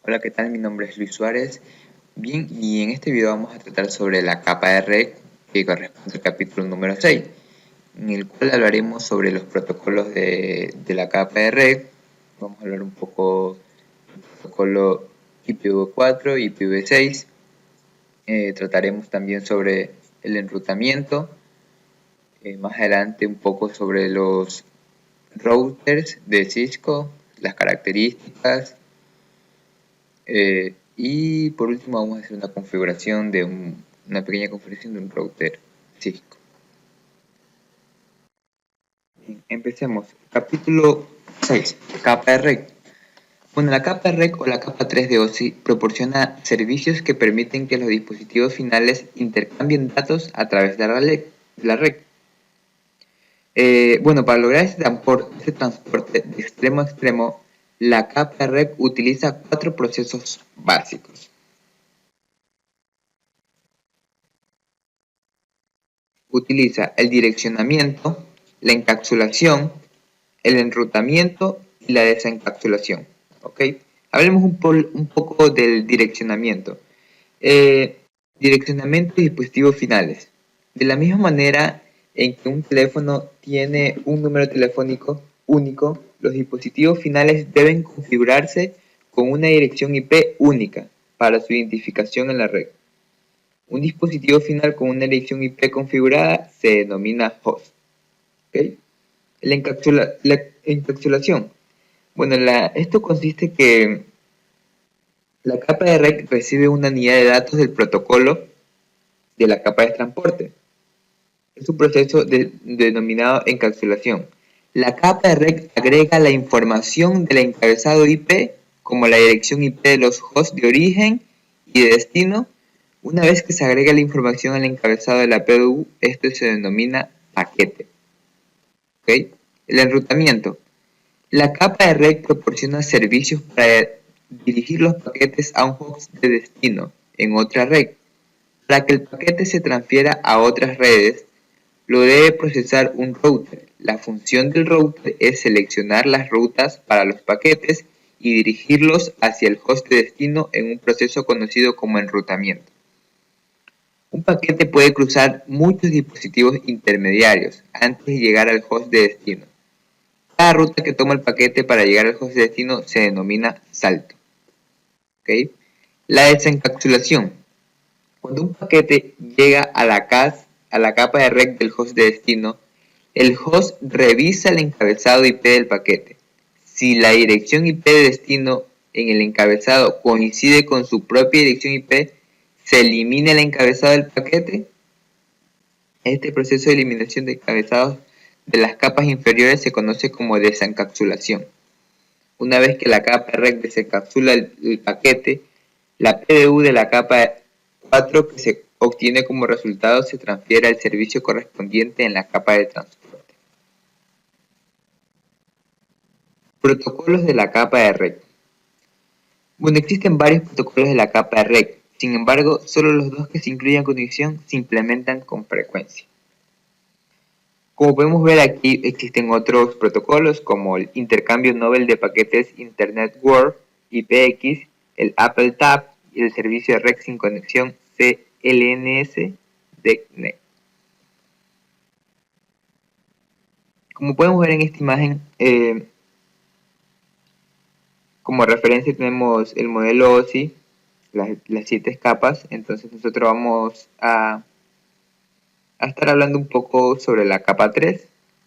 Hola, ¿qué tal? Mi nombre es Luis Suárez. Bien, y en este video vamos a tratar sobre la capa de red que corresponde al capítulo número 6, en el cual hablaremos sobre los protocolos de la capa de red. Vamos a hablar un poco del protocolo IPv4 y IPv6. Trataremos también sobre el enrutamiento. Más adelante un poco sobre los routers de Cisco, las características. Y por último vamos a hacer una configuración de una pequeña configuración de un router Cisco. Bien, empecemos. Capítulo 6. Capa de red. Bueno, la capa de red o la capa 3 de OSI proporciona servicios que permiten que los dispositivos finales intercambien datos a través de la red. Bueno, para lograr ese transporte de extremo a extremo, la capa de red utiliza 4 procesos básicos. Utiliza el direccionamiento, la encapsulación, el enrutamiento y la desencapsulación. ¿Ok? Hablemos un poco del direccionamiento. Direccionamiento de dispositivos finales. De la misma manera en que un teléfono tiene un número telefónico único, los dispositivos finales deben configurarse con una dirección IP única para su identificación en la red. Un dispositivo final con una dirección IP configurada se denomina host. ¿Okay? La encapsulación. Bueno, esto consiste que la capa de red recibe una unidad de datos del protocolo de la capa de transporte. Es un proceso denominado encapsulación. La capa de red agrega la información del encabezado IP, como la dirección IP de los hosts de origen y de destino. Una vez que se agrega la información al encabezado de la PDU, esto se denomina paquete. ¿Okay? El enrutamiento. La capa de red proporciona servicios para dirigir los paquetes a un host de destino en otra red. Para que el paquete se transfiera a otras redes, lo debe procesar un router. La función del router es seleccionar las rutas para los paquetes y dirigirlos hacia el host de destino en un proceso conocido como enrutamiento. Un paquete puede cruzar muchos dispositivos intermediarios antes de llegar al host de destino. Cada ruta que toma el paquete para llegar al host de destino se denomina salto. ¿Okay? La desencapsulación. Cuando un paquete llega a la capa de red del host de destino, el host revisa el encabezado IP del paquete. Si la dirección IP de destino en el encabezado coincide con su propia dirección IP, se elimina el encabezado del paquete. Este proceso de eliminación de encabezados de las capas inferiores se conoce como desencapsulación. Una vez que la capa de red desencapsula el paquete, la PDU de la capa 4 que se obtiene como resultado se transfiere al servicio correspondiente en la capa de transporte. Protocolos de la capa de red. Bueno, existen varios protocolos de la capa de red. Sin embargo, solo los dos que se incluyen a continuación se implementan con frecuencia. Como podemos ver aquí, existen otros protocolos como el intercambio Nobel de paquetes Internet World, IPX, el Apple TAP y el servicio de red sin conexión CLNS de NET. Como podemos ver en esta imagen, como referencia tenemos el modelo OSI, las 7 capas. Entonces nosotros vamos a estar hablando un poco sobre la capa 3,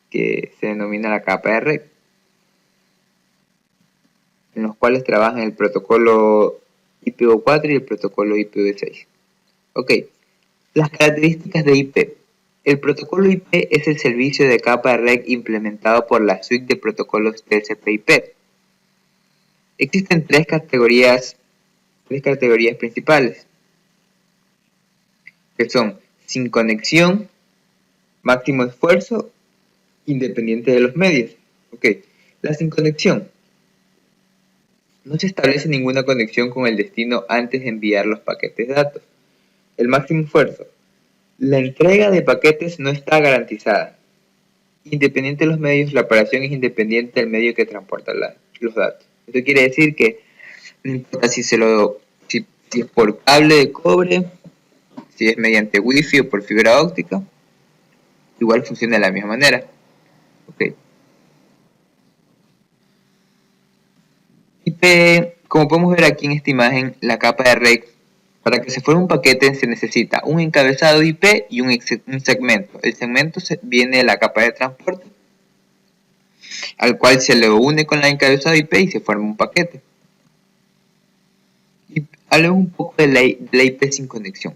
que se denomina la capa de red, en los cuales trabajan el protocolo IPv4 y el protocolo IPv6. Ok, las características de IP. El protocolo IP es el servicio de capa de red implementado por la suite de protocolos TCP/IP. Existen tres categorías principales, que son sin conexión, máximo esfuerzo, independiente de los medios. Ok, la sin conexión. No se establece ninguna conexión con el destino antes de enviar los paquetes de datos. El máximo esfuerzo. La entrega de paquetes no está garantizada. Independiente de los medios, la operación es independiente del medio que transporta los datos. Esto quiere decir que No importa si es por cable de cobre, si es mediante wifi o por fibra óptica, igual funciona de la misma manera. Okay. IP, como podemos ver aquí en esta imagen, la capa de red, para que se forme un paquete se necesita un encabezado IP y un segmento. El segmento viene de la capa de transporte, al cual se le une con la encabezado IP y se forma un paquete. Y hablemos un poco de la IP sin conexión.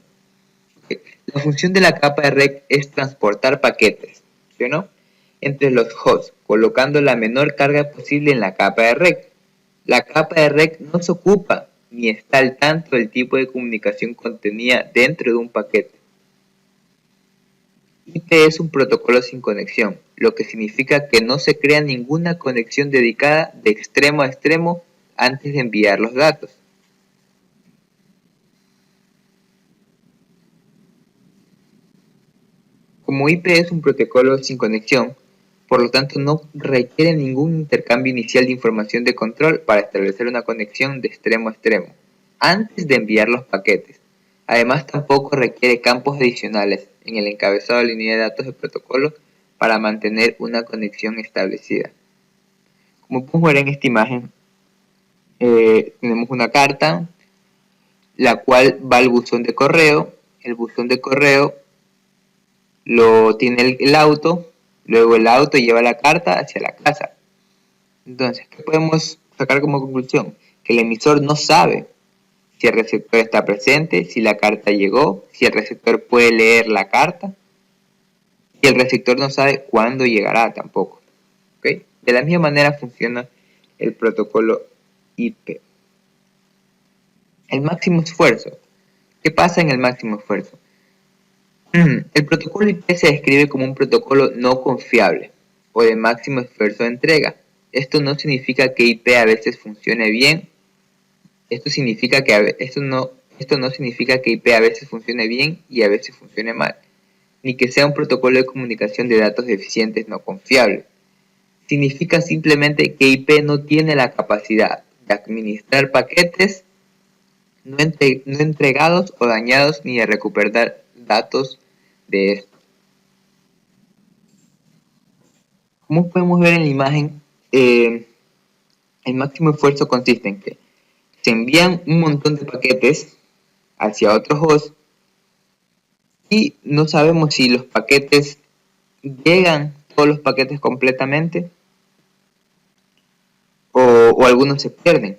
Okay. La función de la capa de red es transportar paquetes, ¿sí o no?, entre los hosts, colocando la menor carga posible en la capa de red. La capa de red no se ocupa ni está al tanto del tipo de comunicación contenida dentro de un paquete. IP es un protocolo sin conexión, lo que significa que no se crea ninguna conexión dedicada de extremo a extremo antes de enviar los datos. Como IP es un protocolo sin conexión, por lo tanto no requiere ningún intercambio inicial de información de control para establecer una conexión de extremo a extremo, antes de enviar los paquetes. Además, tampoco requiere campos adicionales en el encabezado de línea de datos del protocolo para mantener una conexión establecida. Como podemos ver en esta imagen, tenemos una carta, la cual va al buzón de correo. El buzón de correo lo tiene el auto, luego el auto lleva la carta hacia la casa. Entonces, ¿qué podemos sacar como conclusión? Que el emisor no sabe si el receptor está presente, si la carta llegó, si el receptor puede leer la carta, y el receptor no sabe cuándo llegará tampoco. ¿Okay? De la misma manera funciona el protocolo IP. El máximo esfuerzo. ¿Qué pasa en el máximo esfuerzo? El protocolo IP se describe como un protocolo no confiable o de máximo esfuerzo de entrega. Esto no significa que IP a veces funcione bien. Esto no significa que IP a veces funcione bien y a veces funcione mal, ni que sea un protocolo de comunicación de datos deficientes no confiable. Significa simplemente que IP no tiene la capacidad de administrar paquetes no entregados o dañados ni de recuperar datos de estos. Como podemos ver en la imagen, el máximo esfuerzo consiste en que se envían un montón de paquetes hacia otros hosts y no sabemos si los paquetes llegan, todos los paquetes completamente, o algunos se pierden.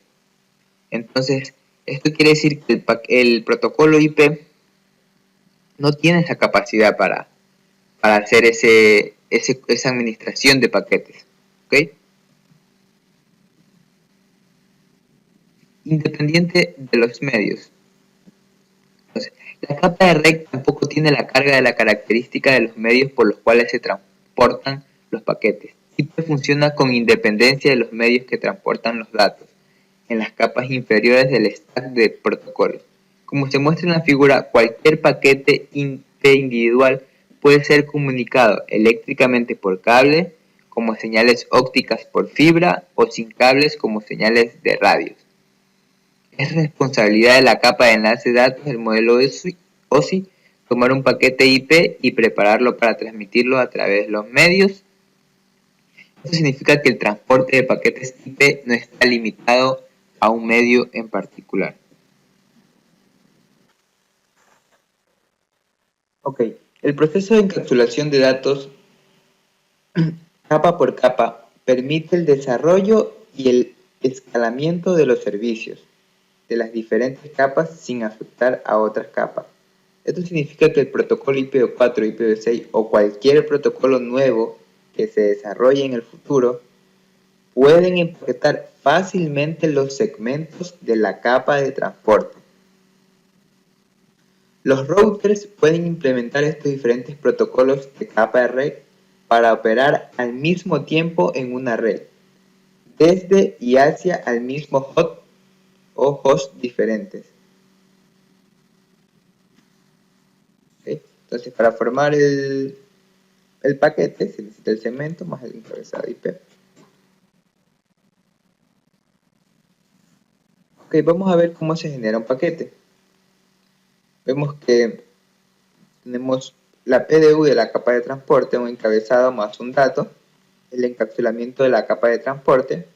Entonces, esto quiere decir que el protocolo IP no tiene esa capacidad para hacer esa administración de paquetes. ¿Okay? Independiente de los medios. Entonces, la capa de red tampoco tiene la carga de la característica de los medios por los cuales se transportan los paquetes. IP funciona con independencia de los medios que transportan los datos en las capas inferiores del stack de protocolo. Como se muestra en la figura, cualquier paquete IP individual puede ser comunicado eléctricamente por cable, como señales ópticas por fibra, o sin cables como señales de radio. Es responsabilidad de la capa de enlace de datos del modelo OSI tomar un paquete IP y prepararlo para transmitirlo a través de los medios. Esto significa que el transporte de paquetes IP no está limitado a un medio en particular. Ok, el proceso de encapsulación de datos capa por capa permite el desarrollo y el escalamiento de los servicios de las diferentes capas sin afectar a otras capas. Esto significa que el protocolo IPv4, IPv6 o cualquier protocolo nuevo que se desarrolle en el futuro pueden empaquetar fácilmente los segmentos de la capa de transporte. Los routers pueden implementar estos diferentes protocolos de capa de red para operar al mismo tiempo en una red, desde y hacia el mismo host o hosts diferentes. ¿Okay? Entonces, para formar el paquete se necesita el segmento más el encabezado IP. Ok, Ok, vamos a ver cómo se genera un paquete. Vemos que tenemos la PDU de la capa de transporte, un encabezado más un dato, el encapsulamiento de la capa de transporte.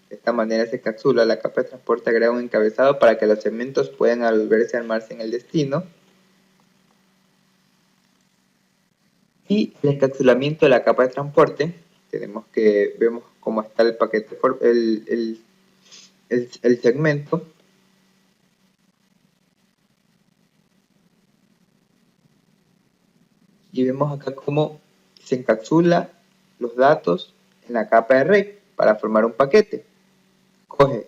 De esta manera se encapsula la capa de transporte, agrega un encabezado para que los segmentos puedan volverse a armarse en el destino. Y el encapsulamiento de la capa de transporte, vemos cómo está el paquete, el segmento. Y vemos acá cómo se encapsula los datos en la capa de array para formar un paquete. Coge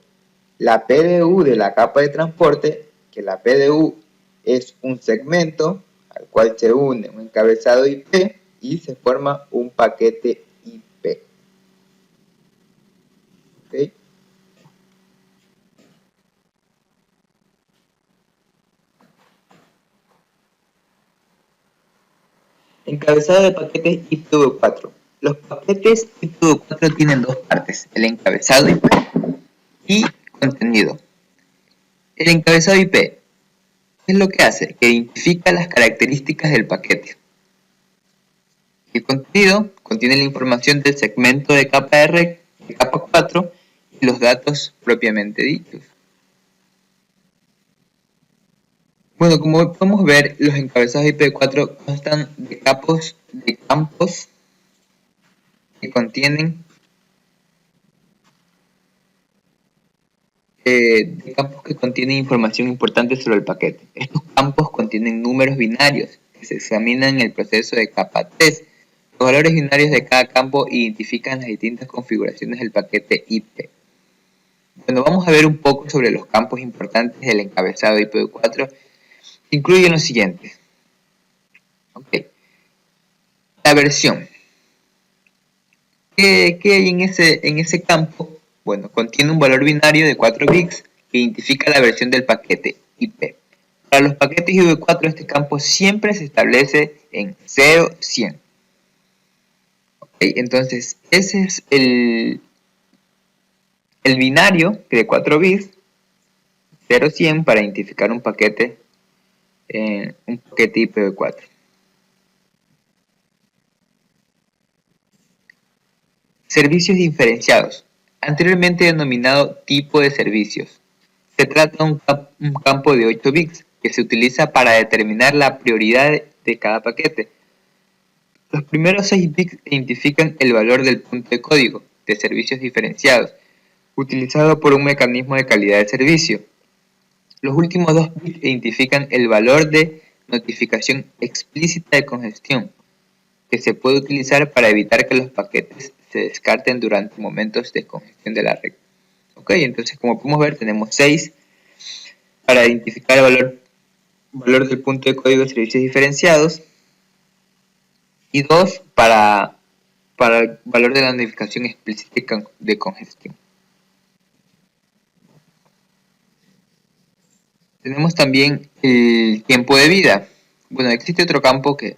la PDU de la capa de transporte, que la PDU es un segmento al cual se une un encabezado IP y se forma un paquete IP. ¿Okay? Encabezado de paquetes IPv4. Los paquetes IPv4 tienen dos partes, el encabezado IP y contenido. El encabezado IP, ¿qué es lo que hace? Que identifica las características del paquete. El contenido contiene la información del segmento de capa de red de capa 4 y los datos propiamente dichos. Bueno, como podemos ver, los encabezados IPv4 constan de campos que contienen información importante sobre el paquete. Estos campos contienen números binarios que se examinan en el proceso de capa 3. Los valores binarios de cada campo identifican las distintas configuraciones del paquete IP. Bueno, vamos a ver un poco sobre los campos importantes del encabezado IPv4. Incluyen los siguientes. Okay. La versión. ¿Qué hay en ese campo? Bueno, contiene un valor binario de 4 bits que identifica la versión del paquete IP. Para los paquetes IPv4 este campo siempre se establece en 0.100. Okay, entonces ese es el binario de 4 bits 0.100 para identificar un paquete IPv4. Servicios diferenciados, anteriormente denominado tipo de servicios. Se trata de un campo de 8 bits que se utiliza para determinar la prioridad de cada paquete. Los primeros 6 bits identifican el valor del punto de código de servicios diferenciados, utilizado por un mecanismo de calidad de servicio. Los últimos 2 bits identifican el valor de notificación explícita de congestión, que se puede utilizar para evitar que los paquetes se descarten durante momentos de congestión de la red. Ok, entonces como podemos ver tenemos 6 para identificar el valor del punto de código de servicios diferenciados y 2 para el valor de la notificación explícita de congestión. Tenemos también el tiempo de vida. Bueno, existe otro campo que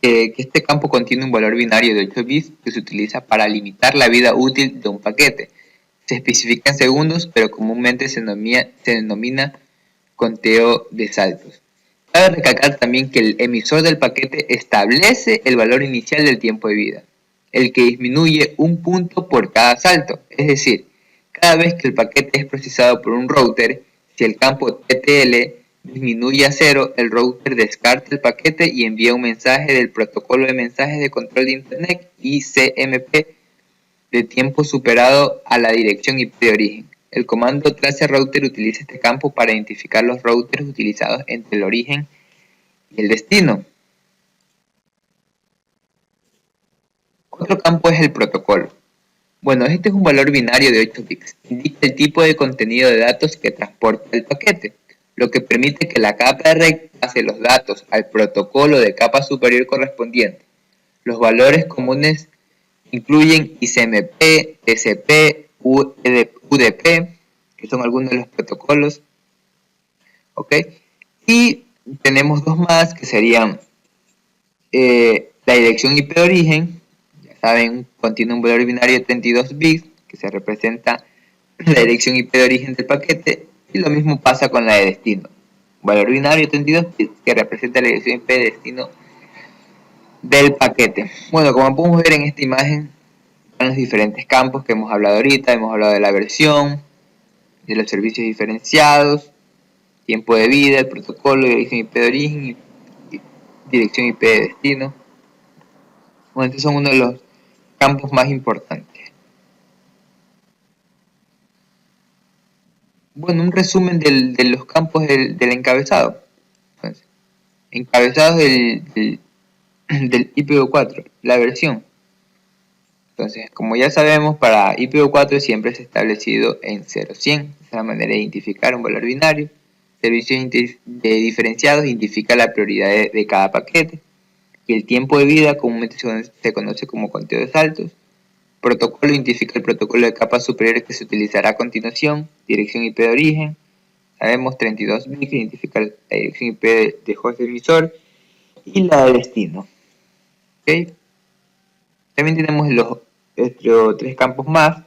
este campo contiene un valor binario de 8 bits que se utiliza para limitar la vida útil de un paquete. Se especifica en segundos, pero comúnmente se denomina conteo de saltos. Cabe recalcar también que el emisor del paquete establece el valor inicial del tiempo de vida, el que disminuye un punto por cada salto. Es decir, cada vez que el paquete es procesado por un router, si el campo TTL disminuye a 0, el router descarta el paquete y envía un mensaje del protocolo de mensajes de control de Internet ICMP de tiempo superado a la dirección IP de origen. El comando traceRouter utiliza este campo para identificar los routers utilizados entre el origen y el destino. Otro campo es el protocolo. Bueno, este es un valor binario de 8 bits. Indica el tipo de contenido de datos que transporta el paquete, lo que permite que la capa de red pase los datos al protocolo de capa superior correspondiente. Los valores comunes incluyen ICMP, TCP, UDP, que son algunos de los protocolos. ¿Ok? Y tenemos dos más que serían la dirección IP de origen. Ya saben, contiene un valor binario de 32 bits que se representa la dirección IP de origen del paquete, y lo mismo pasa con la de destino. Valor binario 32 bits que representa la dirección IP de destino del paquete. Bueno, como podemos ver en esta imagen, están los diferentes campos que hemos hablado ahorita. Hemos hablado de la versión, de los servicios diferenciados, tiempo de vida, el protocolo, dirección IP de origen y dirección IP de destino. Bueno, estos son uno de los campos más importantes. Bueno, un resumen de los campos del encabezado. Entonces, encabezados del IPv4, la versión. Entonces, como ya sabemos, para IPv4 siempre es establecido en 0.100. Esa es la manera de identificar un valor binario. Servicios diferenciados identifica la prioridad de cada paquete. Y el tiempo de vida comúnmente se conoce como conteo de saltos. Protocolo identifica el protocolo de capas superiores que se utilizará a continuación. Dirección IP de origen. Sabemos 32 bits que identifica la dirección IP de host emisor. Y la de destino. ¿Okay? También tenemos los tres campos más.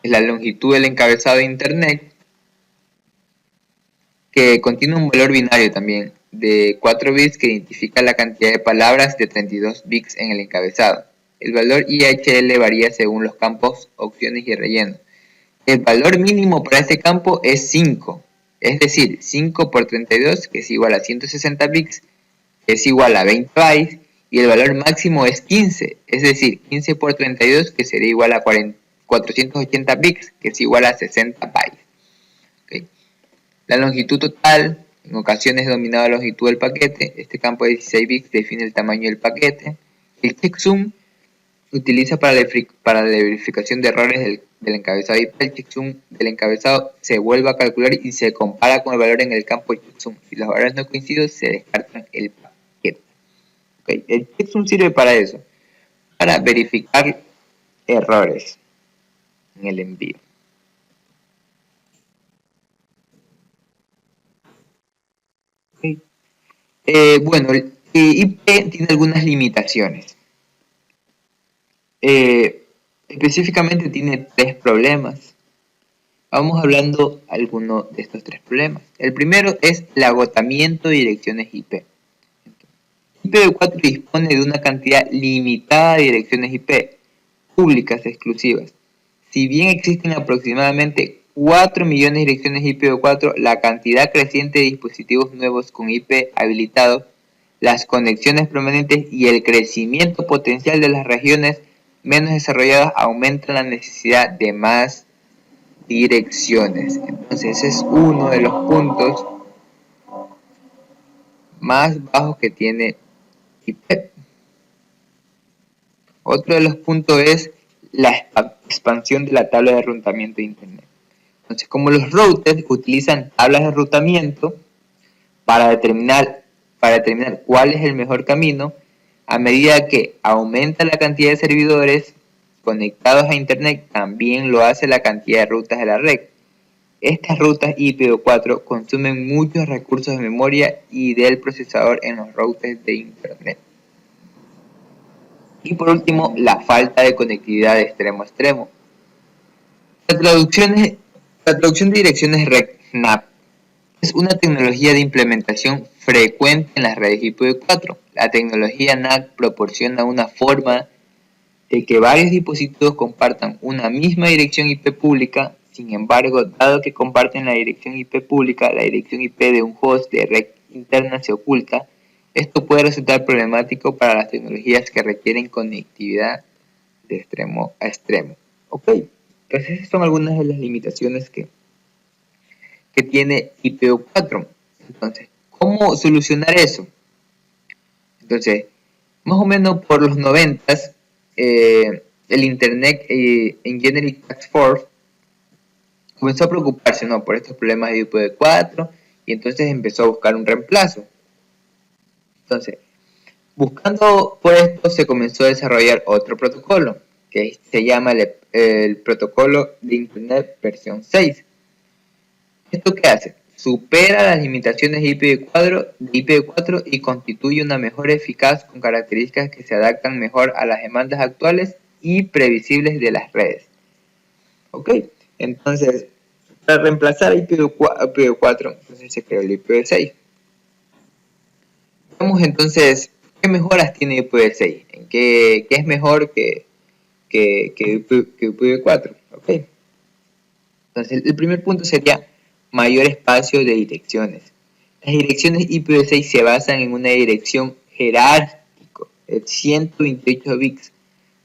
Es la longitud del encabezado de internet, que contiene un valor binario también de 4 bits que identifica la cantidad de palabras de 32 bits en el encabezado. El valor IHL varía según los campos, opciones y relleno. El valor mínimo para este campo es 5, es decir, 5 por 32, que es igual a 160 bits, que es igual a 20 bytes, y el valor máximo es 15, es decir, 15 por 32, que sería igual a 480 bits, que es igual a 60 bytes. ¿Okay? La longitud total, en ocasiones denominada longitud del paquete, este campo de 16 bits define el tamaño del paquete. El checksum se utiliza para la verificación de errores del encabezado IP. El checksum del encabezado se vuelve a calcular y se compara con el valor en el campo checksum. Si los valores no coinciden, se descartan el paquete. ¿Okay? El checksum sirve para eso, para verificar errores en el envío. ¿Okay? Bueno, el IP tiene algunas limitaciones. Específicamente tiene 3 problemas. Vamos hablando algunos de estos 3 problemas. El primero es el agotamiento de direcciones IP. IPv4 dispone de una cantidad limitada de direcciones IP públicas exclusivas. Si bien existen aproximadamente 4 millones de direcciones IPv4, la cantidad creciente de dispositivos nuevos con IP habilitado, las conexiones permanentes y el crecimiento potencial de las regiones menos desarrolladas aumentan la necesidad de más direcciones. Entonces ese es uno de los puntos más bajos que tiene IP. Otro de los puntos es la expansión de la tabla de enrutamiento de Internet. Entonces, como los routers utilizan tablas de enrutamiento para determinar cuál es el mejor camino, a medida que aumenta la cantidad de servidores conectados a Internet, también lo hace la cantidad de rutas de la red. Estas rutas IPv4 consumen muchos recursos de memoria y del procesador en los routers de Internet. Y por último, la falta de conectividad de extremo a extremo. La traducción de direcciones REC-NAP es una tecnología de implementación frecuente en las redes IPv4. La tecnología NAP proporciona una forma de que varios dispositivos compartan una misma dirección IP pública. Sin embargo, dado que comparten la dirección IP pública, la dirección IP de un host de red interna se oculta. Esto puede resultar problemático para las tecnologías que requieren conectividad de extremo a extremo. Ok, entonces esas son algunas de las limitaciones que tiene IPv4. Entonces, ¿cómo solucionar eso? Entonces, más o menos por los 90s, el Internet Engineering Task Force comenzó a preocuparse, ¿no?, por estos problemas de IPv4 y entonces empezó a buscar un reemplazo. Entonces, buscando por esto se comenzó a desarrollar otro protocolo que se llama el protocolo de Internet versión 6. ¿Esto qué hace? Supera las limitaciones de IPv4 y constituye una mejora eficaz con características que se adaptan mejor a las demandas actuales y previsibles de las redes. ¿Ok? Entonces, para reemplazar IPv4, entonces se creó el IPv6. Vamos entonces, ¿qué mejoras tiene IPv6? ¿En qué es mejor que IPv4? ¿Ok? Entonces, el primer punto sería mayor espacio de direcciones. Las direcciones IPv6 se basan en una dirección jerárquica de 128 bits,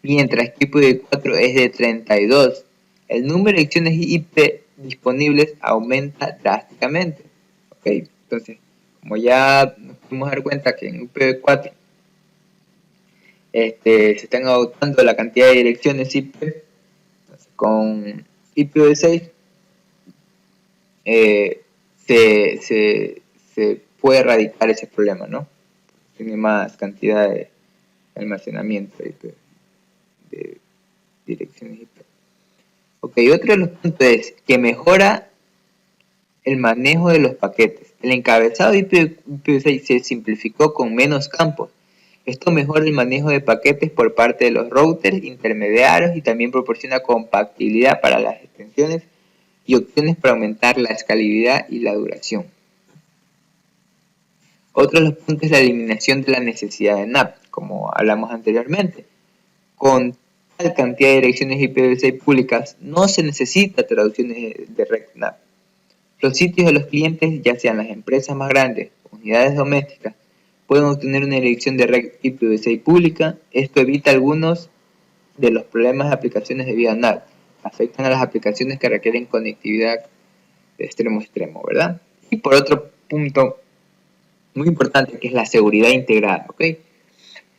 mientras que IPv4 es de 32. El número de direcciones IP disponibles aumenta drásticamente. Ok, entonces, como ya nos pudimos dar cuenta que en IPv4 se están agotando la cantidad de direcciones IP, entonces, con IPv6 se puede erradicar ese problema, ¿no? Tiene más cantidad de almacenamiento de direcciones IP. Ok, otro de los puntos es que mejora el manejo de los paquetes. El encabezado de IPv6 se simplificó con menos campos. Esto mejora el manejo de paquetes por parte de los routers intermediarios y también proporciona compatibilidad para las extensiones y opciones para aumentar la escalabilidad y la duración. Otro de los puntos es la eliminación de la necesidad de NAP, como hablamos anteriormente. Con tal cantidad de direcciones IPv6 públicas, no se necesita traducciones de REC-NAP. Los sitios de los clientes, ya sean las empresas más grandes o unidades domésticas, pueden obtener una dirección de red IPv6 pública. Esto evita algunos de los problemas de aplicaciones de vía NAT. Afectan a las aplicaciones que requieren conectividad de extremo a extremo, ¿verdad? Y por otro punto muy importante, que es la seguridad integrada, ¿ok?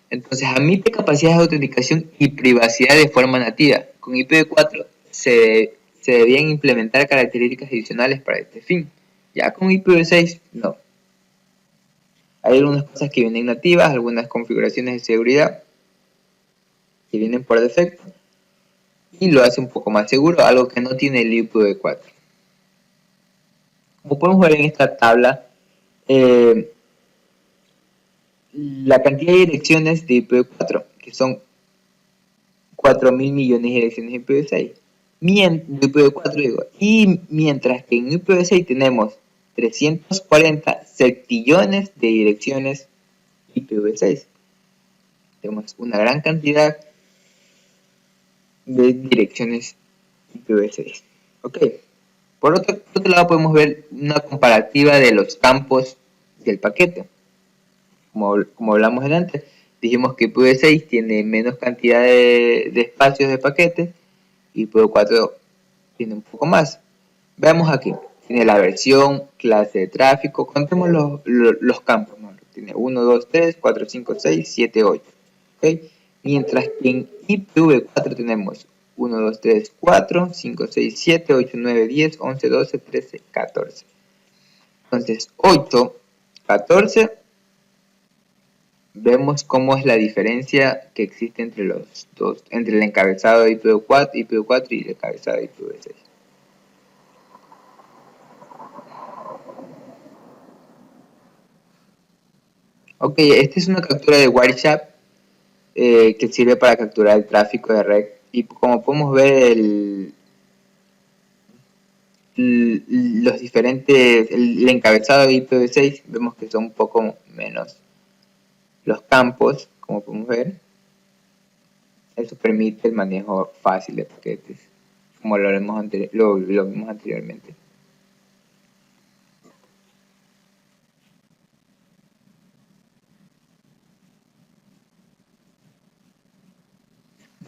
Entonces, admite capacidades de autenticación y privacidad de forma nativa. Con IPv4 se debían implementar características adicionales para este fin. Ya con IPv6, no. Hay algunas cosas que vienen nativas, algunas configuraciones de seguridad que vienen por defecto y lo hace un poco más seguro, algo que no tiene el IPv4. Como podemos ver en esta tabla, la cantidad de direcciones de IPv4, que son 4.000 millones de direcciones en IPv6. IPv4 digo, y mientras que en IPv6 tenemos 340 septillones de direcciones IPv6. Tenemos una gran cantidad de direcciones IPv6. Ok. Por otro lado podemos ver una comparativa de los campos del paquete. Como hablamos antes, dijimos que IPv6 tiene menos cantidad de espacios de paquetes y IPv4 tiene un poco más. Veamos aquí, tiene la versión, clase de tráfico, contemos los campos, ¿no? Tiene 1, 2, 3, 4, 5, 6, 7, 8. ¿Okay? Mientras que en IPv4 tenemos 1, 2, 3, 4, 5, 6, 7, 8, 9, 10, 11, 12, 13, 14. Entonces, 8, 14, vemos cómo es la diferencia que existe entre los dos, entre el encabezado de IPv4 y el encabezado de IPv6. Ok, esta es una captura de Wireshark que sirve para capturar el tráfico de red. Y como podemos ver, los diferentes, el encabezado de IPv6, vemos que son un poco menos los campos, como podemos ver. Eso permite el manejo fácil de paquetes, como lo vimos anteriormente.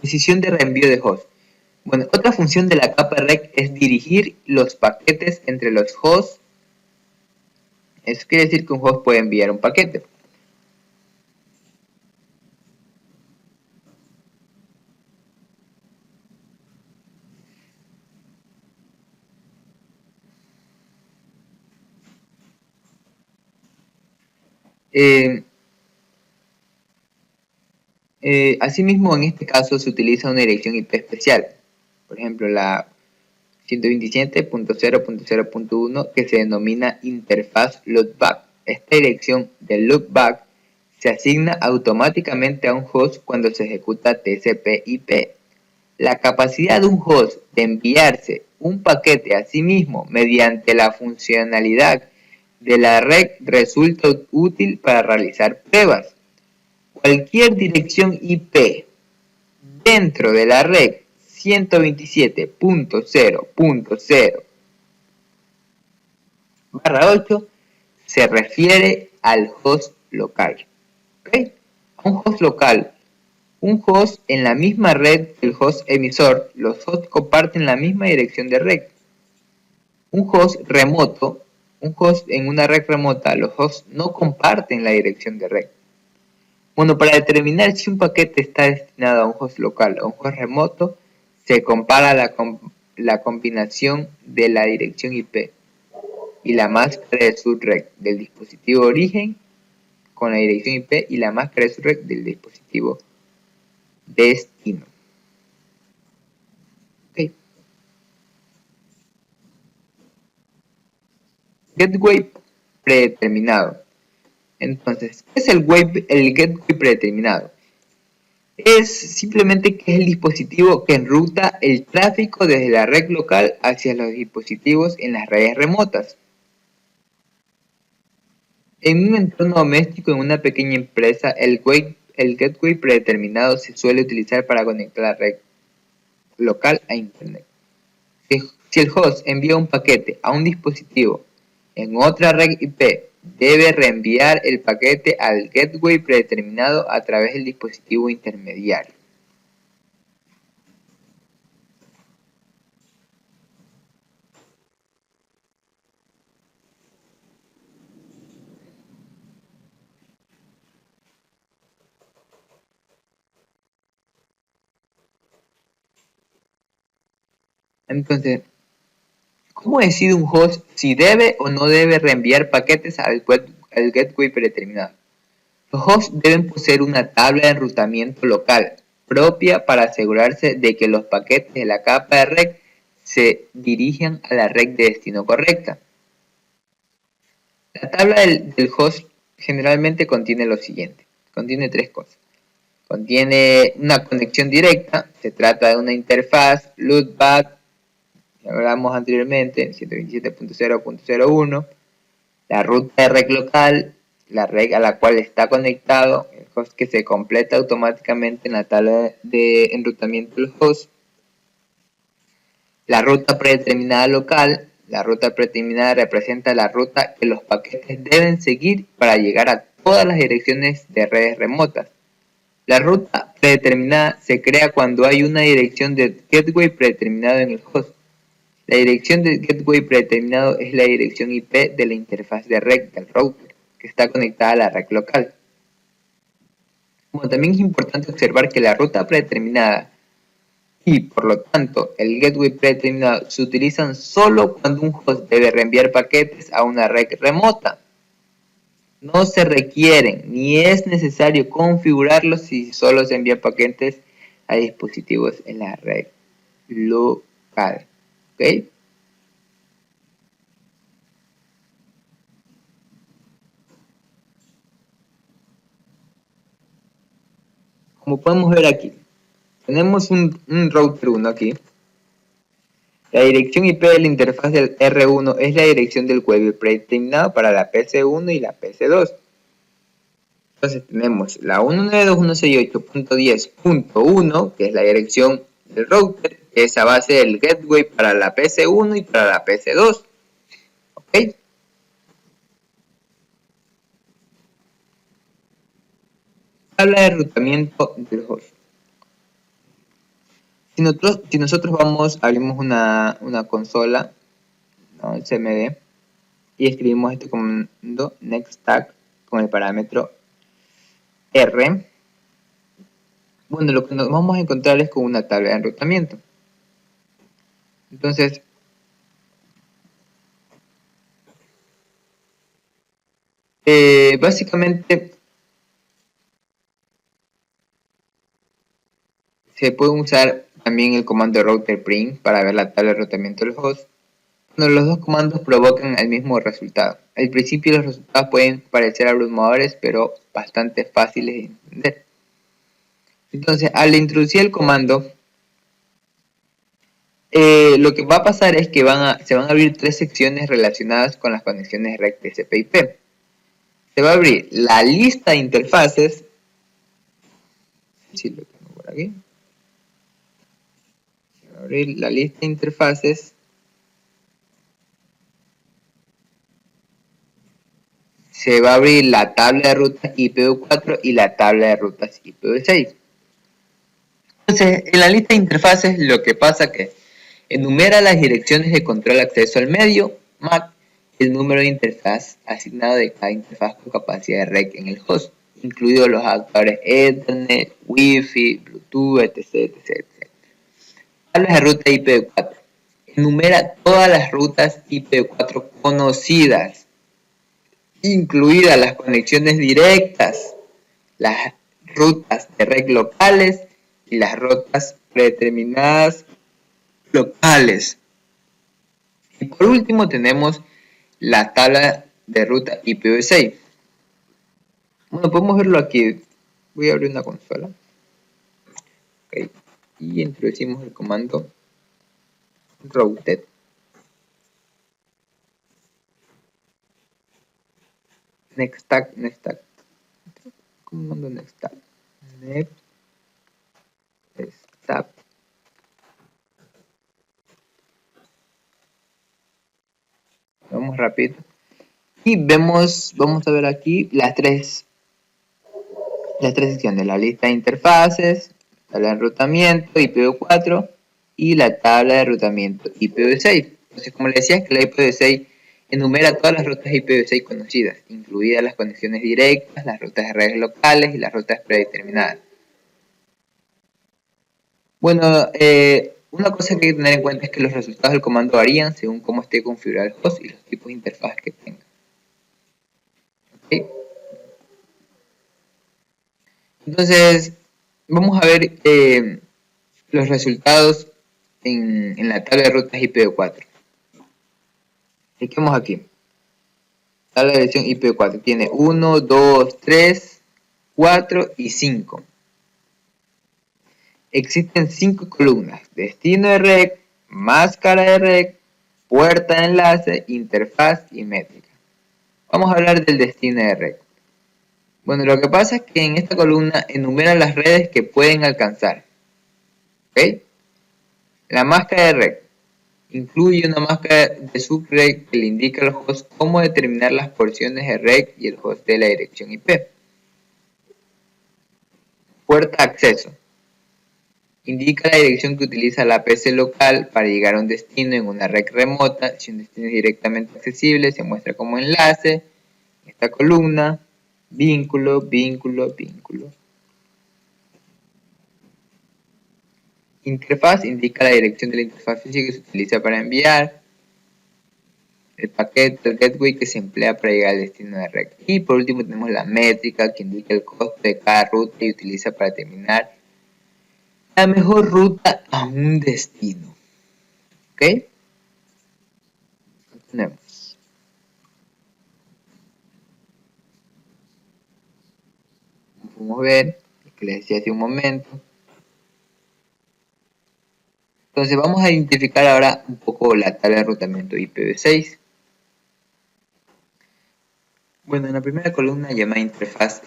Decisión de reenvío de host. Bueno, otra función de la capa REC es dirigir los paquetes entre los hosts. Eso quiere decir que un host puede enviar un paquete. Asimismo, en este caso se utiliza una dirección IP especial. Por ejemplo, la 127.0.0.1 que se denomina interfaz loopback. Esta dirección del loopback se asigna automáticamente a un host cuando se ejecuta TCP/IP. La capacidad de un host de enviarse un paquete a sí mismo mediante la funcionalidad de la red resulta útil para realizar pruebas. Cualquier dirección IP dentro de la red 127.0.0/8 se refiere al host local. ¿Okay? Un host local, un host en la misma red que el host emisor, los hosts comparten la misma dirección de red. Un host remoto, un host en una red remota, los hosts no comparten la dirección de red. Bueno, para determinar si un paquete está destinado a un host local o un host remoto, se compara la combinación de la dirección IP y la máscara de subred del dispositivo origen con la dirección IP y la máscara de subred del dispositivo destino. Okay. Gateway predeterminado. Entonces, ¿qué es el gateway predeterminado? Es simplemente que es el dispositivo que enruta el tráfico desde la red local hacia los dispositivos en las redes remotas. En un entorno doméstico, en una pequeña empresa, el gateway predeterminado se suele utilizar para conectar la red local a Internet. Si el host envía un paquete a un dispositivo en otra red IP, debe reenviar el paquete al gateway predeterminado a través del dispositivo intermediario. Entonces, ¿cómo decide un host si debe o no debe reenviar paquetes al gateway predeterminado? Los hosts deben poseer una tabla de enrutamiento local propia para asegurarse de que los paquetes de la capa de red se dirijan a la red de destino correcta. La tabla del host generalmente contiene lo siguiente. Contiene tres cosas. Contiene una conexión directa, se trata de una interfaz loopback, que hablamos anteriormente, 127.0.01, la ruta de red local, la red a la cual está conectado el host, que se completa automáticamente en la tabla de enrutamiento del host, la ruta predeterminada local. La ruta predeterminada representa la ruta que los paquetes deben seguir para llegar a todas las direcciones de redes remotas. La ruta predeterminada se crea cuando hay una dirección de gateway predeterminado en el host. La dirección de gateway predeterminado es la dirección IP de la interfaz de red del router, que está conectada a la red local. Como también es importante observar que la ruta predeterminada y, por lo tanto, el gateway predeterminado se utilizan solo cuando un host debe reenviar paquetes a una red remota. No se requieren ni es necesario configurarlos si solo se envían paquetes a dispositivos en la red local. ¿Ok? Como podemos ver aquí, tenemos un router 1 aquí. La dirección IP de la interfaz del R1 es la dirección del web predeterminado para la PC1 y la PC2. Entonces tenemos la 192.168.10.1, que es la dirección del router, que es a base del gateway para la PC1 y para la PC2. ¿Ok? Tabla de enrutamiento del host. Si nosotros abrimos una consola, ¿no? El CMD, y escribimos este comando nextTag con el parámetro R, bueno, lo que nos vamos a encontrar es con una tabla de enrutamiento. Entonces, básicamente se puede usar también el comando router print para ver la tabla de enrutamiento del host. Bueno, los dos comandos provocan el mismo resultado. Al principio los resultados pueden parecer abrumadores, pero bastante fáciles de entender. Entonces, al introducir el comando lo que va a pasar es que se van a abrir tres secciones relacionadas con las conexiones REC TCP/IP. Se va a abrir la lista de interfaces, si lo tengo por aquí, se va a abrir la lista de interfaces, se va a abrir la tabla de rutas IPv4 y la tabla de rutas IPv6. Entonces, en la lista de interfaces lo que pasa es que enumera las direcciones de control de acceso al medio, MAC, y el número de interfaz asignado de cada interfaz con capacidad de REC en el host, incluidos los adaptadores Ethernet, Wi-Fi, Bluetooth, etc. Tablas de ruta IPv4. Enumera todas las rutas IPv4 conocidas, incluidas las conexiones directas, las rutas de REC locales y las rutas predeterminadas locales. Y por último tenemos la tabla de ruta IPv6. Bueno, podemos verlo aquí. Voy a abrir una consola. Okay. Y introducimos el comando routed. Nextag. Comando nextag. Nextag. Vamos rápido. Y vamos a ver aquí las tres secciones, la lista de interfaces, la tabla de enrutamiento IPv4 y la tabla de enrutamiento IPv6. Entonces, como les decía, es que la IPv6 enumera todas las rutas IPv6 conocidas, incluidas las conexiones directas, las rutas de redes locales y las rutas predeterminadas. Bueno, una cosa que hay que tener en cuenta es que los resultados del comando varían según cómo esté configurado el host y los tipos de interfaz que tenga. ¿Okay? Entonces, vamos a ver los resultados en la tabla de rutas IPv4. Cliquemos aquí. Tabla de dirección IPv4 tiene 1, 2, 3, 4 y 5. Existen 5 columnas: destino de REC, máscara de REC, puerta de enlace, interfaz y métrica. Vamos a hablar del destino de REC. Bueno, lo que pasa es que en esta columna enumera las redes que pueden alcanzar. ¿Ok? La máscara de REC incluye una máscara de subrec que le indica al host cómo determinar las porciones de REC y el host de la dirección IP. Puerta de acceso. Indica la dirección que utiliza la PC local para llegar a un destino en una REC remota. Si un destino es directamente accesible, se muestra como enlace. En esta columna, vínculo. Interfaz indica la dirección de la interfaz física que se utiliza para enviar el paquete, el gateway que se emplea para llegar al destino de REC. Y por último tenemos la métrica que indica el costo de cada ruta y utiliza para determinar la mejor ruta a un destino. ¿Ok? Tenemos. Como podemos ver, lo que les decía hace un momento. Entonces vamos a identificar ahora un poco la tabla de enrutamiento IPv6. Bueno, en la primera columna llamada interfaz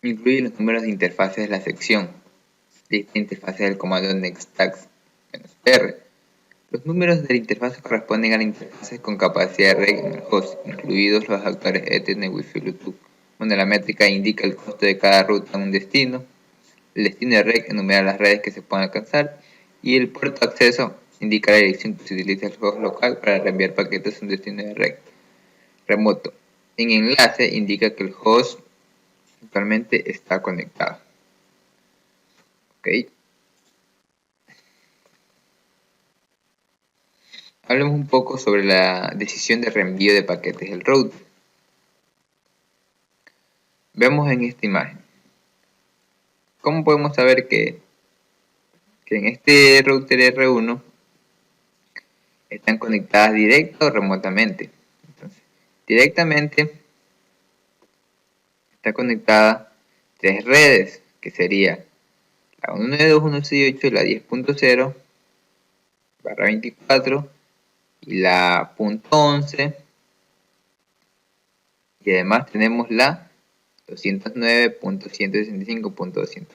incluye los números de interfaces de la sección. Lista interfaces del comando nextag-r. Los números de la interfaz corresponden a las interfaces con capacidad de REC en el host, incluidos los adaptadores Ethernet, Wi-Fi, Bluetooth. Bueno, la métrica indica el costo de cada ruta en un destino. El destino de REC enumera las redes que se pueden alcanzar. Y el puerto de acceso indica la dirección que se utiliza el host local para reenviar paquetes a un destino de REC remoto. En enlace indica que el host actualmente está conectado. ¿Ok? Hablemos un poco sobre la decisión de reenvío de paquetes del router. Vemos en esta imagen. ¿Cómo podemos saber que en este router R1 están conectadas directa o remotamente? Entonces, directamente está conectada tres redes, que sería la 192.168, la 10.0 barra 24 y la .11, y además tenemos la 209.165.204.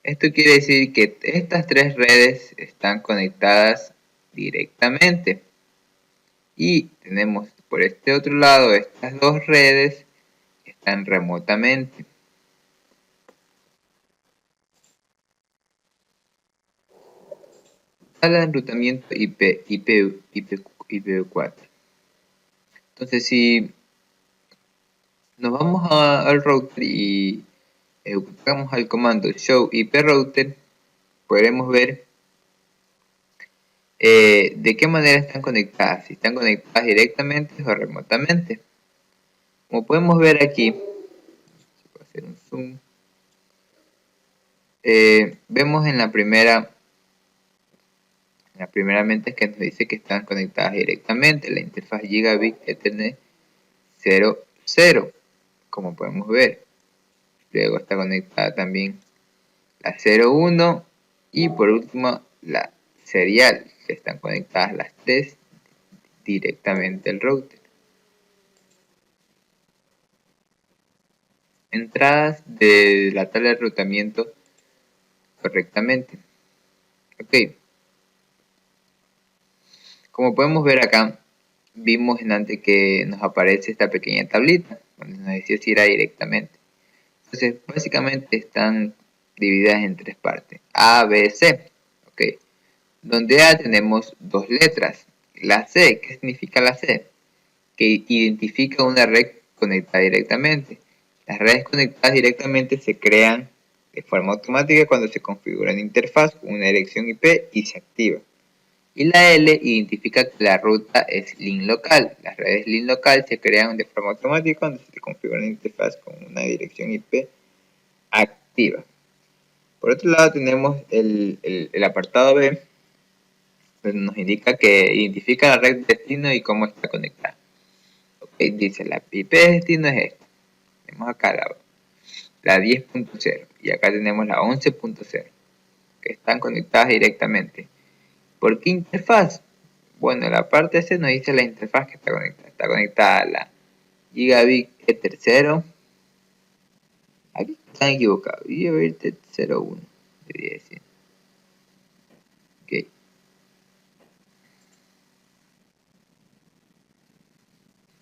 Esto quiere decir que estas tres redes están conectadas directamente, y tenemos por este otro lado estas dos redes que están remotamente. Sala de enrutamiento IPv4. Entonces, si nos vamos al router y ejecutamos el comando show IP router, podremos ver de qué manera están conectadas, si están conectadas directamente o remotamente. Como podemos ver aquí, voy a hacer un zoom, vemos en la primera mente que nos dice que están conectadas directamente, la interfaz Gigabit Ethernet 00, como podemos ver. Luego está conectada también la 01 y por último la serial, que están conectadas las tres directamente al router. Entradas de la tabla de enrutamiento correctamente. Ok. Como podemos ver acá, vimos en antes que nos aparece esta pequeña tablita, donde nos decía si era directamente. Entonces, básicamente están divididas en tres partes. A, B, C. Ok. Donde A tenemos dos letras. La C, ¿qué significa la C? Que identifica una red conectada directamente. Las redes conectadas directamente se crean de forma automática cuando se configura una interfaz con una dirección IP y se activa. Y la L identifica que la ruta es link local. Las redes link local se crean de forma automática cuando se configura una interfaz con una dirección IP activa. Por otro lado tenemos el apartado B, donde nos indica que identifica la red de destino y cómo está conectada. Okay, dice la IP de destino es esta. Tenemos acá la 10.0 y acá tenemos la 11.0, que están conectadas directamente. ¿Por qué interfaz? Bueno, la parte C nos dice la interfaz que está conectada. Está conectada a la Gigabit Ether 0. Aquí están equivocados. Gigabit Ether 01, debería decir. Ok.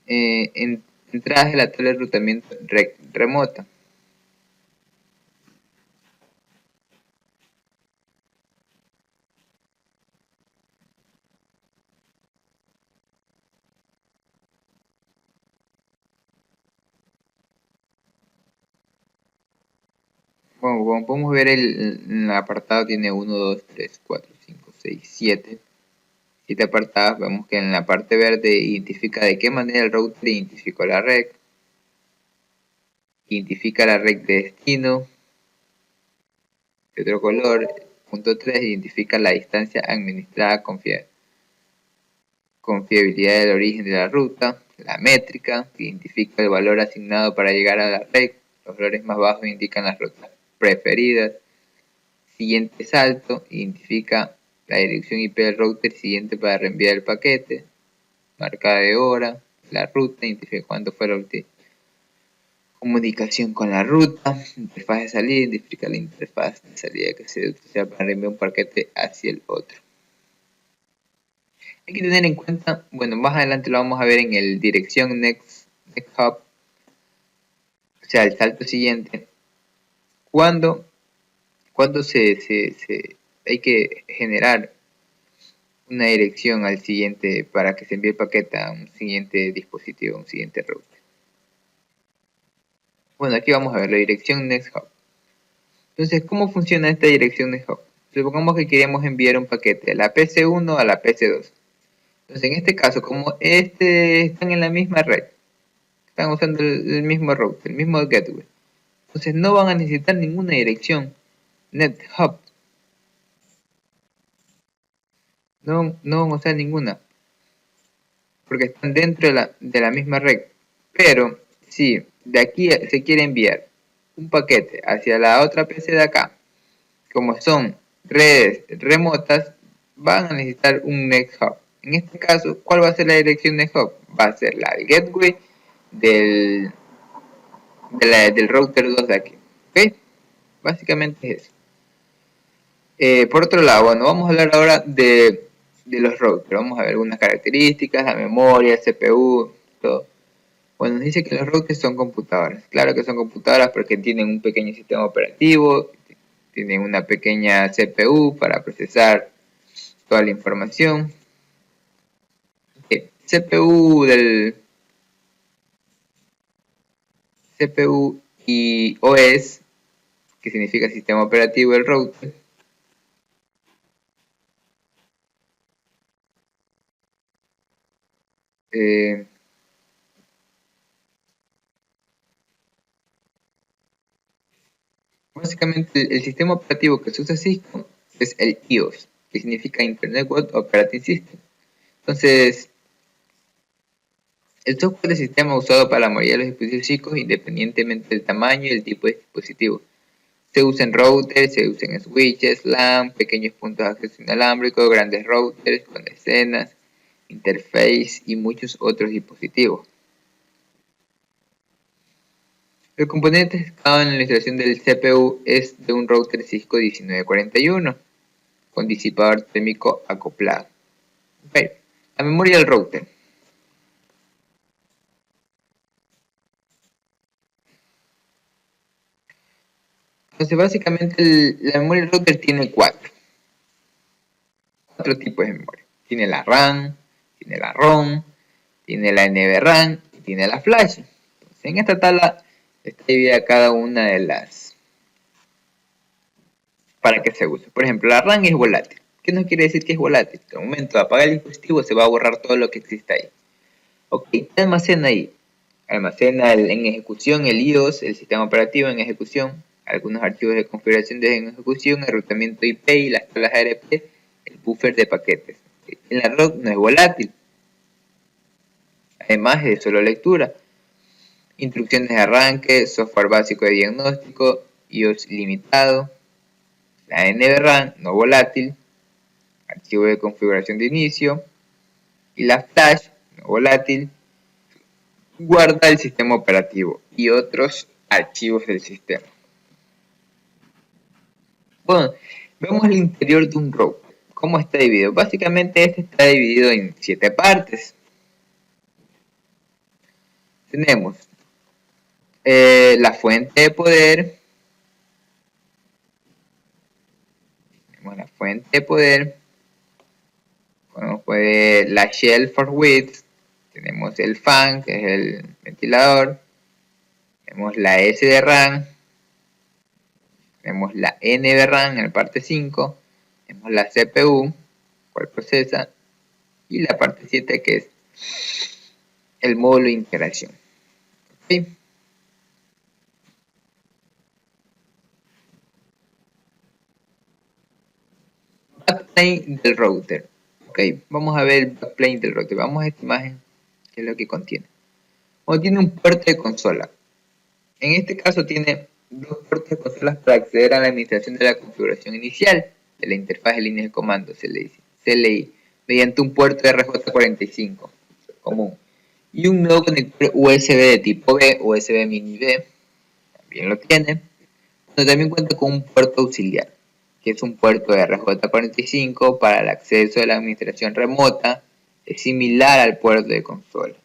Entradas de la tabla de enrutamiento remota. Bueno, como podemos ver, el apartado tiene 1, 2, 3, 4, 5, 6, 7 apartados. Vemos que en la parte verde identifica de qué manera el router identificó la red, identifica la red de destino. De otro color, punto 3, identifica la distancia administrada con fiabilidad del origen de la ruta. La métrica, que identifica el valor asignado para llegar a la red. Los valores más bajos indican las rutas preferidas. Siguiente salto, identifica la dirección IP del router siguiente para reenviar el paquete. Marca de hora, la ruta, identifica cuándo fue la última comunicación con la ruta. Interfaz de salida, identifica la interfaz de salida que se utiliza para reenviar un paquete hacia el otro. Hay que tener en cuenta, bueno, más adelante lo vamos a ver en el dirección next hop, o sea, el salto siguiente, cuando hay que generar una dirección al siguiente para que se envíe el paquete a un siguiente dispositivo, un siguiente router. Bueno, aquí vamos a ver la dirección next hop. Entonces, ¿cómo funciona esta dirección next hop? Supongamos que queremos enviar un paquete a la PC1 a la PC2. Entonces, en este caso, como están en la misma red, están usando el mismo router, el mismo gateway, entonces no van a necesitar ninguna dirección NetHub. No van a usar ninguna, porque están dentro de la misma red. Pero si de aquí se quiere enviar un paquete hacia la otra PC de acá, como son redes remotas, van a necesitar un Next Hub. En este caso, ¿cuál va a ser la dirección de hub? Va a ser la gateway del router 2 de aquí. ¿Ok? Básicamente es eso. Por otro lado, bueno, vamos a hablar ahora de los routers. Vamos a ver algunas características, la memoria, el CPU, todo. Bueno, nos dice que los routers son computadoras. Claro que son computadoras porque tienen un pequeño sistema operativo, tienen una pequeña CPU para procesar toda la información. CPU y OS, que significa sistema operativo del router, básicamente el sistema operativo que se usa Cisco es el IOS, que significa Internet Operating System. Entonces, el software de sistema usado para la mayoría de los dispositivos chicos, independientemente del tamaño y el tipo de dispositivo. Se usa en routers, se usa en switches, LAN, pequeños puntos de acceso inalámbricos, grandes routers con decenas, interface y muchos otros dispositivos. El componente usado en la instalación del CPU es de un router Cisco 1941 con disipador térmico acoplado. Okay. La memoria del router. Entonces básicamente la memoria del router tiene cuatro tipos de memoria. Tiene la RAM, tiene la ROM, tiene la NVRAM y tiene la flash. Entonces, en esta tabla está dividida cada una de las para que se use. Por ejemplo, la RAM es volátil. ¿Qué nos quiere decir que es volátil? Que al momento de apagar el dispositivo se va a borrar todo lo que existe ahí. Ok, ¿qué almacena ahí? Almacena en ejecución el IOS, el sistema operativo en ejecución, algunos archivos de configuración de en ejecución, el enrutamiento IP y las tablas ARP, el buffer de paquetes. En la ROM no es volátil. Además es solo lectura. Instrucciones de arranque, software básico de diagnóstico, IOS limitado. La NVRAM no volátil, archivo de configuración de inicio. Y la flash no volátil, guarda el sistema operativo y otros archivos del sistema. Bueno, vemos el interior de un router. ¿Cómo está dividido? Básicamente este está dividido en 7 partes. Tenemos la fuente de poder. Tenemos la fuente de poder. Bueno, la shell for width. Tenemos el fan, que es el ventilador. Tenemos la S de RAM. Tenemos la N de RAM en la parte 5. Tenemos la CPU, cual procesa. Y la parte 7, que es el módulo de integración. ¿Okay? Backplane del router. Ok, vamos a ver el backplane del router. Vamos a esta imagen, que es lo que contiene. Bueno, tiene un puerto de consola. En este caso tiene dos puertos de consolas para acceder a la administración de la configuración inicial de la interfaz de línea de comando CLI, mediante un puerto RJ45 común y un nuevo conector USB de tipo B, USB mini B, también lo tiene, pero también cuenta con un puerto auxiliar, que es un puerto de RJ45 para el acceso a la administración remota, es similar al puerto de consola.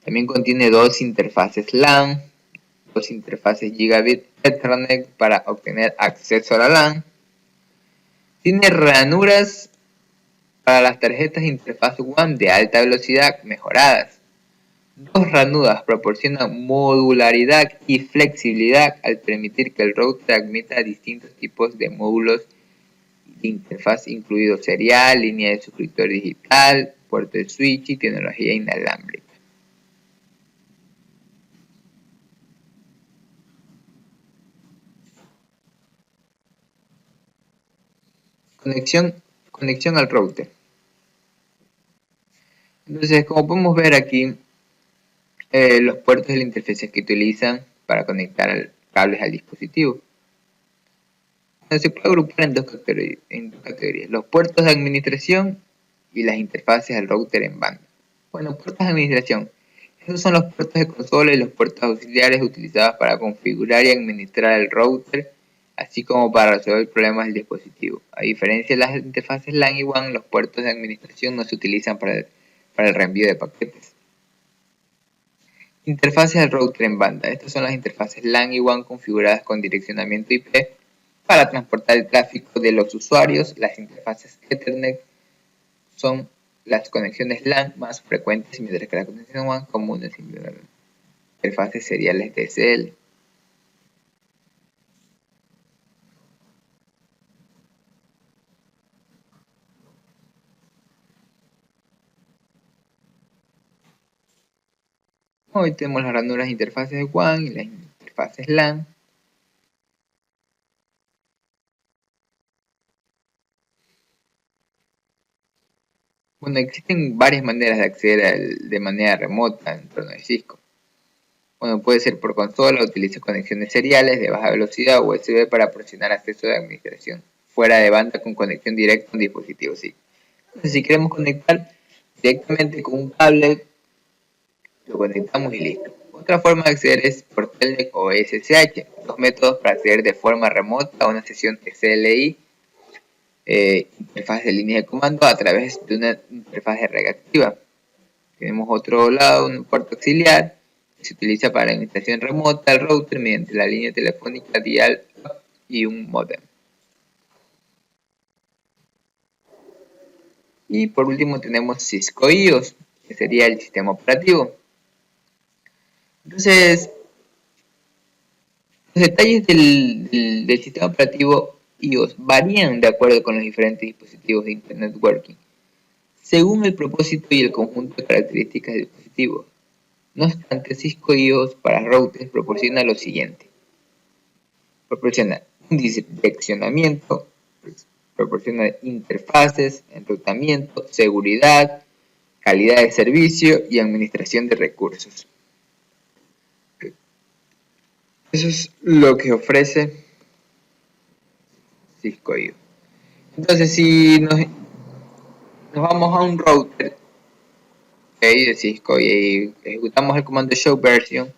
También contiene dos interfaces LAN, dos interfaces Gigabit Ethernet para obtener acceso a la LAN. Tiene ranuras para las tarjetas de interfaz WAN de alta velocidad mejoradas. Dos ranuras proporcionan modularidad y flexibilidad al permitir que el router admita distintos tipos de módulos de interfaz, incluido serial, línea de suscriptor digital, puerto de switch y tecnología inalámbrica. Conexión al router. Entonces, como podemos ver aquí, los puertos de la interfaz que utilizan para conectar cables al dispositivo. Se puede agrupar en dos categorías, los puertos de administración y las interfaces al router en banda. Bueno, puertos de administración. Esos son los puertos de consola y los puertos auxiliares utilizados para configurar y administrar el router, así como para resolver problemas del dispositivo. A diferencia de las interfaces LAN y WAN, los puertos de administración no se utilizan para el reenvío de paquetes. Interfaces al router en banda. Estas son las interfaces LAN y WAN configuradas con direccionamiento IP para transportar el tráfico de los usuarios. Las interfaces Ethernet son las conexiones LAN más frecuentes, mientras que las conexiones WAN comunes. Interfaces seriales DSL. Hoy tenemos las ranuras interfaces WAN y las interfaces LAN. Bueno, existen varias maneras de acceder de manera remota en torno de Cisco. Bueno, puede ser por consola, utiliza conexiones seriales de baja velocidad o USB para proporcionar acceso de administración fuera de banda con conexión directa a un dispositivo Cisco. Entonces, si queremos conectar directamente con un cable, lo conectamos y listo. Otra forma de acceder es por Telnet o SSH, dos métodos para acceder de forma remota a una sesión SLI, interfaz de línea de comando a través de una interfaz de red activa. Tenemos otro lado, un puerto auxiliar, que se utiliza para la administración remota del router mediante la línea telefónica dial-up y un modem. Y por último tenemos Cisco IOS, que sería el sistema operativo. Entonces, los detalles del sistema operativo iOS varían de acuerdo con los diferentes dispositivos de Internet Working, según el propósito y el conjunto de características del dispositivo. No obstante, Cisco IOS para routers proporciona lo siguiente. Proporciona un direccionamiento, proporciona interfaces, enrutamiento, seguridad, calidad de servicio y administración de recursos. Eso es lo que ofrece Cisco IO. Entonces, si nos vamos a un router de Cisco y ejecutamos el comando show version,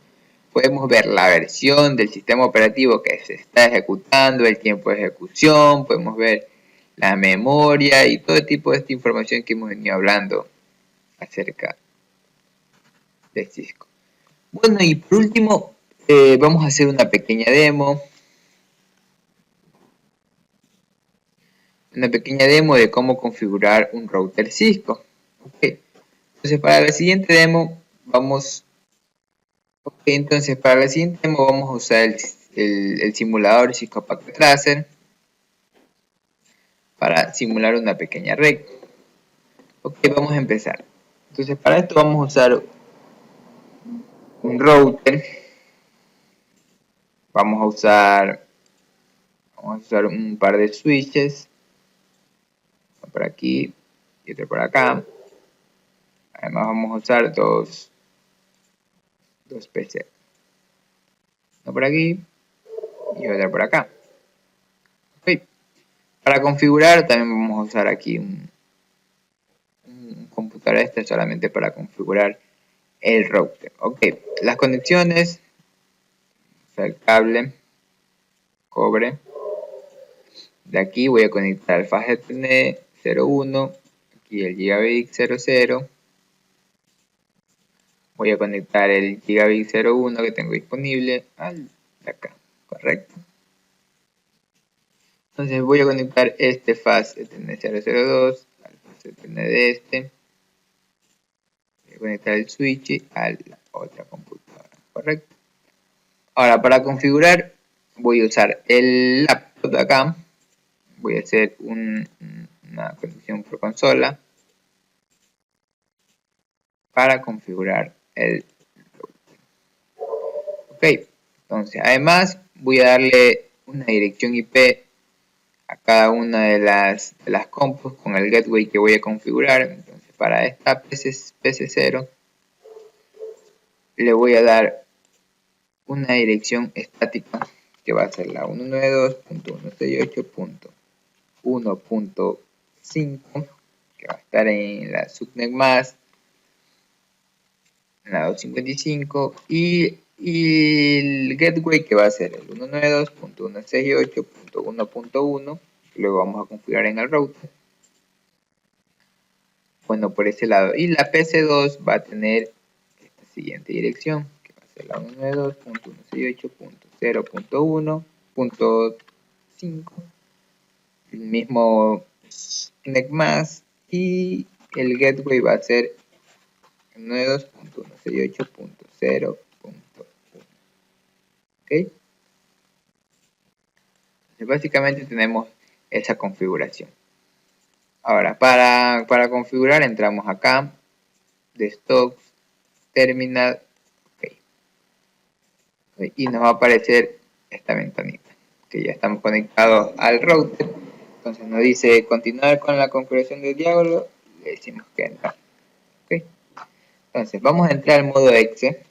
podemos ver la versión del sistema operativo que se está ejecutando, el tiempo de ejecución, podemos ver la memoria y todo tipo de esta información que hemos venido hablando acerca de Cisco. Bueno, y por último, vamos a hacer una pequeña demo. Una pequeña demo de cómo configurar un router Cisco. Okay. Entonces, para la siguiente demo vamos a usar el simulador Cisco Packet Tracer para simular una pequeña red. Ok, vamos a empezar. Entonces, para esto vamos a usar un router. Vamos a usar un par de switches. Uno por aquí y otro por acá. Además vamos a usar dos PC. Uno por aquí y otro por acá. Ok. Para configurar también vamos a usar aquí un computador solamente para configurar el router. Ok, las conexiones, o sea, el cable, cobre. De aquí voy a conectar el Fast Ethernet 01, aquí el Gigabit 00. Voy a conectar el Gigabit 01 que tengo disponible al de acá, correcto. Entonces voy a conectar este Fast Ethernet 002 al Fast Ethernet de este. Voy a conectar el switch a la otra computadora, correcto. Ahora, para configurar voy a usar el laptop de acá. Voy a hacer una conexión por consola para configurar el router. Ok, entonces además voy a darle una dirección IP a cada una de las compus con el gateway que voy a configurar. Entonces para esta PC0 le voy a dar una dirección estática que va a ser la 192.168.1.5, que va a estar en la subnet más, en la 255, y el gateway que va a ser el 192.168.1.1, que luego vamos a configurar en el router. Bueno, por ese lado. Y la PC2 va a tener esta siguiente dirección, que va a ser la 192.168.0.1.5, el mismo NECMAS, y el gateway va a ser 192.168.0.1. ¿Ok? Entonces, básicamente tenemos esa configuración. Ahora, para configurar, entramos acá, desktop, terminal, ok. Y nos va a aparecer esta ventanita, que ya estamos conectados al router. Entonces nos dice continuar con la configuración del diálogo, le decimos que entra. ¿Okay? Entonces vamos a entrar al modo exe,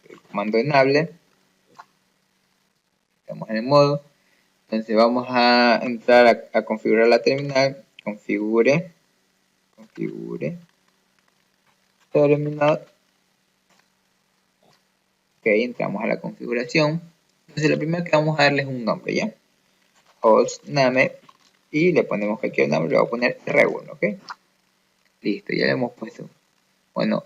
el comando enable, estamos en el modo. Entonces vamos a entrar a configurar la terminal, configure terminal. Ok, entramos a la configuración. Entonces lo primero que vamos a darle es un nombre, ¿ya? Hostname, y le ponemos cualquier nombre, le voy a poner R1, ¿ok? Listo, ya le hemos puesto. Bueno,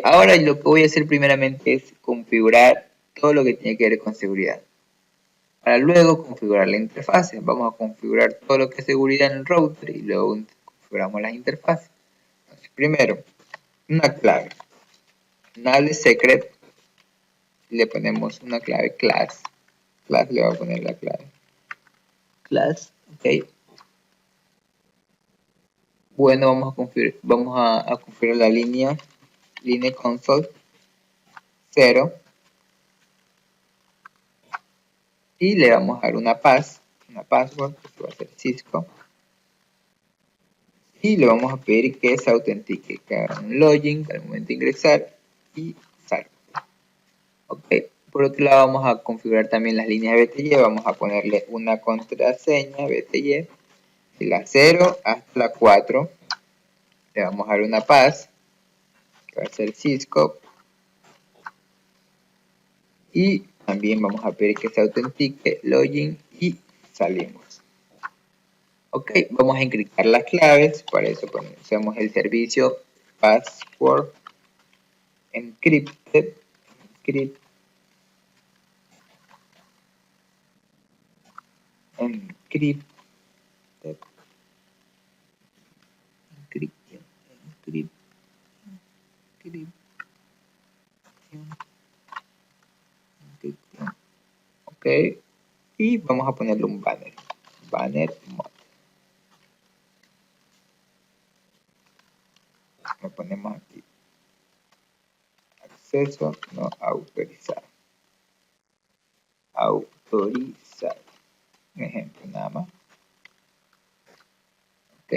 ahora lo que voy a hacer primeramente es configurar todo lo que tiene que ver con seguridad. Para luego configurar la interfaz. Vamos a configurar todo lo que es seguridad en el router y luego configuramos las interfaces. Entonces, primero, una clave. Enable secret. Le ponemos una clave class. Class le voy a poner la clave. Class, ok. Bueno, vamos a configurar la línea console 0. Y le vamos a dar una password, que va a ser Cisco. Y le vamos a pedir que se autentique, que haga un login al momento de ingresar y salga. Ok, por otro lado vamos a configurar también las líneas BTY, vamos a ponerle una contraseña BTY de la 0 hasta la 4. Le vamos a dar una pass, que va a ser Cisco. Y también vamos a pedir que se autentique, login y salimos. Ok, vamos a encriptar las claves, para eso usamos el servicio password encrypted, ok, y vamos a ponerle un banner mod. Lo ponemos aquí, acceso no autorizado, un ejemplo nada más. Ok,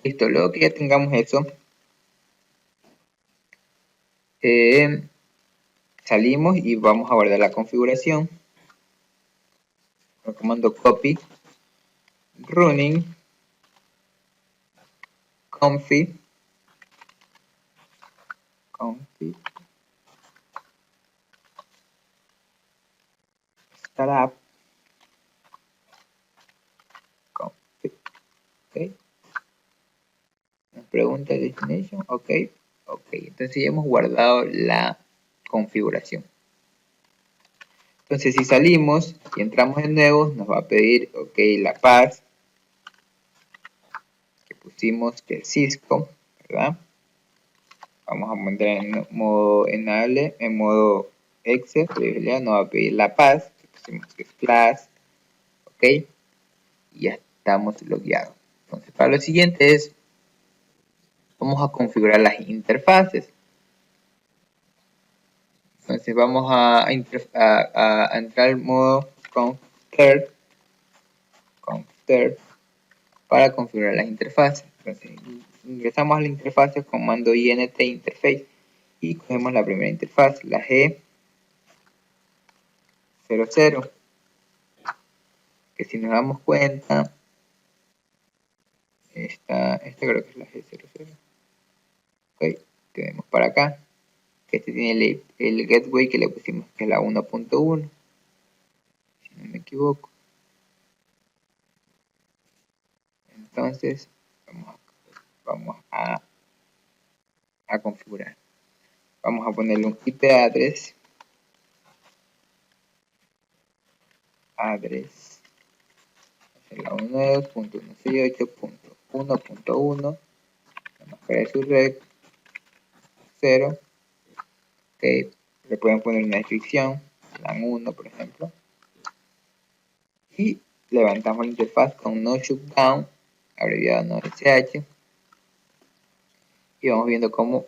listo. Luego que ya tengamos eso, salimos y vamos a guardar la configuración con el comando copy running config startup config. Ok, nos pregunta destination. Ok, entonces ya hemos guardado la configuración. Entonces si salimos y entramos de nuevo, nos va a pedir, ok, la path que pusimos, que es Cisco, ¿verdad? Vamos a poner en modo enable, en modo exe, ya nos va a pedir la path, que pusimos que es class, ok, y ya estamos logueados. Entonces para lo siguiente es, vamos a configurar las interfaces. Entonces vamos a entrar al modo config para configurar las interfaces. Entonces ingresamos a la interfaz comando int interface y cogemos la primera interfaz, la G, 00, que si nos damos cuenta, esta creo que es la G00. Ok, tenemos para acá, que este tiene el gateway que le pusimos, que es la 1.1, si no me equivoco. Entonces, vamos a configurar. Vamos a ponerle un IP address. La 192.168.1.1. Vamos a crear su red 0. Ok, le pueden poner una descripción, LAN 1 por ejemplo. Y levantamos la interfaz con no shutdown, abreviado no SH. Y vamos viendo cómo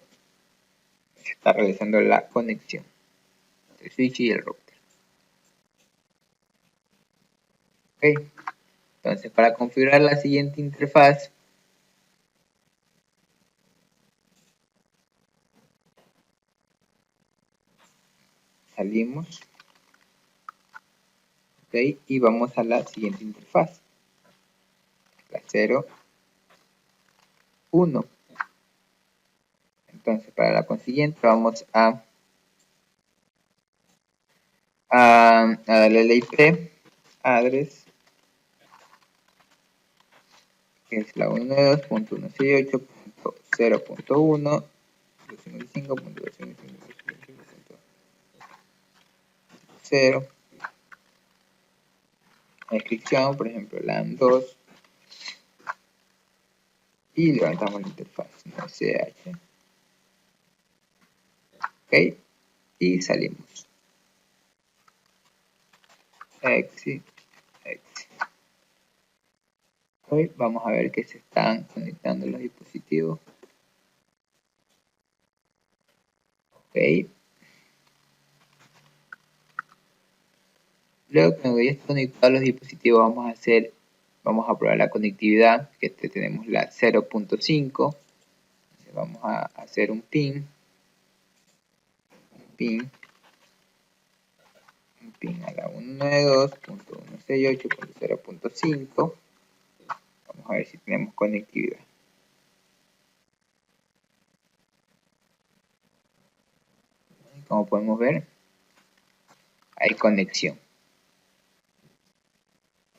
se está realizando la conexión entre el switch y el router. Ok, entonces para configurar la siguiente interfaz, salimos. Ok, y vamos a la siguiente interfaz, la 0, 1. Entonces para la consiguiente vamos a darle la IP address, que es la 192.168.0.1, 255.255.0. Descripción, por ejemplo, LAN 2. Y levantamos la interfaz, no SH. Ok, y salimos. Exit. Hoy vamos a ver que se están conectando los dispositivos. Ok. Luego que nos hayamos conectado los dispositivos, vamos a probar la conectividad, que tenemos la 0.5. Vamos a hacer un ping a la 192.168.0.5. Vamos a ver si tenemos conectividad. Como podemos ver, hay conexión.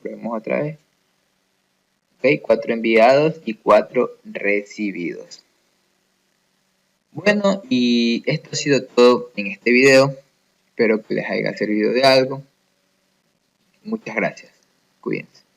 Probemos otra vez. Ok, 4 enviados y 4 recibidos. Bueno, y esto ha sido todo en este video. Espero que les haya servido de algo. Muchas gracias. Cuídense.